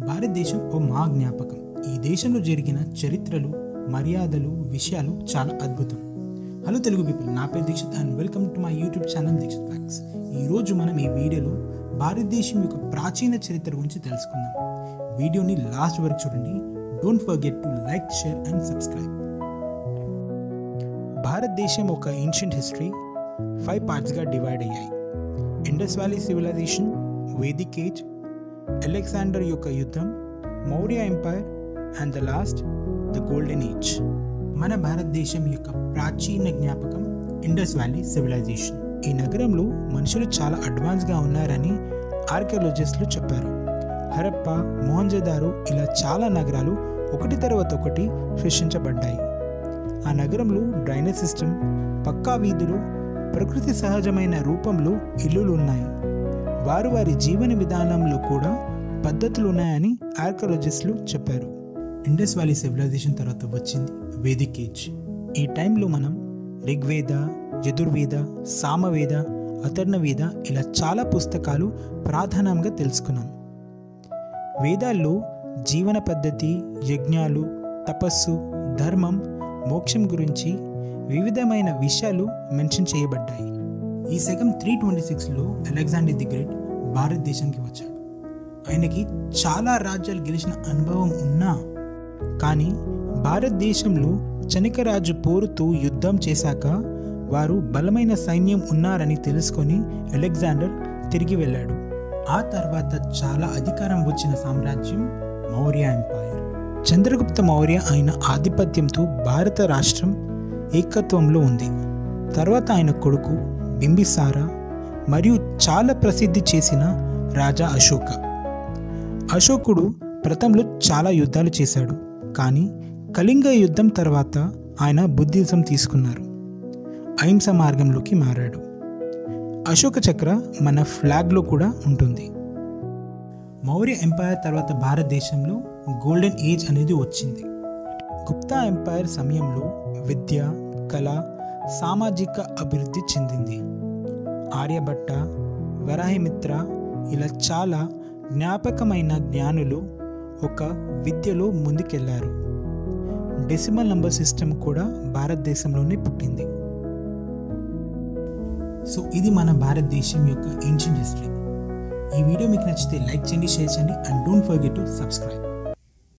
భారతదేశం ఓ మా జ్ఞాపకం. ఈ దేశంలో జరిగిన చరిత్రలు, మర్యాదలు, విషయాలు చాలా అద్భుతం. హలో తెలుగు పీపుల్, నా పేరు Dikshit and welcome to my YouTube channel Dikshit facts. ఈరోజు మనం ఈ వీడియోలో భారతదేశం యొక్క ప్రాచీన చరిత్ర గురించి తెలుసుకుందాం. వీడియోని లాస్ట్ వరకు చూడండి. Don't forget to like, share and subscribe. భారతదేశం ఒక ఏన్షియంట్ హిస్టరీ 5 పార్ట్స్గా డివైడ్ అయ్యాయి. Indus valley civilization, Vedic age, Alexander యొక్క యుద్ధం, Maurya empire and the last the golden age. మన భారతదేశం యొక్క ప్రాచీన జ్ఞాపకం ఇండస్ వ్యాలీ సివిలైజేషన్. ఈ నగరంలో మనుషులు చాలా అడ్వాన్స్గా ఉన్నారని ఆర్కియాలజిస్టులు చెప్పారు. హరప్ప, మొహంజదారో ఇలా చాలా నగరాలు ఒకటి తర్వాత ఒకటి సృష్టించబడ్డాయి. ఆ నగరంలో డ్రైనేజ్ సిస్టమ్, పక్కా వీధులు, ప్రకృతి సహజమైన రూపంలో ఇల్లులు ఉన్నాయి. వారి జీవన విధానంలో కూడా పద్ధతులు ఉన్నాయని ఆర్కియాలజిస్టులు చెప్పారు. ఇండస్ వ్యాలీ సివిలైజేషన్ తర్వాత వచ్చింది వేదిక్ ఏజ్. ఈ టైంలో మనం ఋగ్వేద, యజుర్వేద, సామవేద, అథర్వవేద ఇలా చాలా పుస్తకాలు ప్రధానంగా తెలుసుకున్నాం. వేదాల్లో జీవన పద్ధతి, యజ్ఞాలు, తపస్సు, ధర్మం, మోక్షం గురించి వివిధమైన విషయాలు మెన్షన్ చేయబడ్డాయి. ఈ శకం 326లో అలెగ్జాండర్ ది గ్రేట్ భారతదేశానికి వచ్చాడు. ఆయనకి చాలా రాజ్యాలు గెలిచిన అనుభవం ఉన్నా కానీ భారతదేశంలో చనికరాజు పోరుతో యుద్ధం చేశాక వారు బలమైన సైన్యం ఉన్నారని తెలుసుకొని అలెగ్జాండర్ తిరిగి వెళ్ళాడు. ఆ తర్వాత చాలా అధికారం వచ్చిన సామ్రాజ్యం మౌర్య ఎంపైర్. చంద్రగుప్త మౌర్య ఆయన ఆధిపత్యంతో భారత రాష్ట్రం ఏకత్వంలో ఉంది. తర్వాత ఆయన కొడుకు బింబిసార మరియు చాలా ప్రసిద్ధి చేసిన రాజా అశోక. అశోకుడు ప్రథంలో చాలా యుద్ధాలు చేశాడు, కానీ కళింగ యుద్ధం తర్వాత ఆయన బుద్ధిజం తీసుకున్నారు, అహింస మార్గంలోకి మారాడు. అశోక చక్ర మన ఫ్లాగ్లో కూడా ఉంటుంది. మౌర్య ఎంపైర్ తర్వాత భారతదేశంలో గోల్డెన్ ఏజ్ అనేది వచ్చింది. గుప్తా ఎంపైర్ సమయంలో విద్య, కళ, సామాజిక అభివృద్ధి చెందింది. ఆర్యభట్ట, వరాహిమిత్ర ఇలా చాలా జ్ఞాపకమైన జ్ఞానులు ఒక విద్యలో ముందుకెళ్లారు. డెసిమల్ నంబర్ సిస్టమ్ కూడా భారతదేశంలోనే పుట్టింది. సో ఇది మన భారతదేశం యొక్క ఏన్షియంట్ హిస్టరీ. ఈ వీడియో మీకు నచ్చితే లైక్ చేయండి, షేర్ చేయండి and don't forget to subscribe.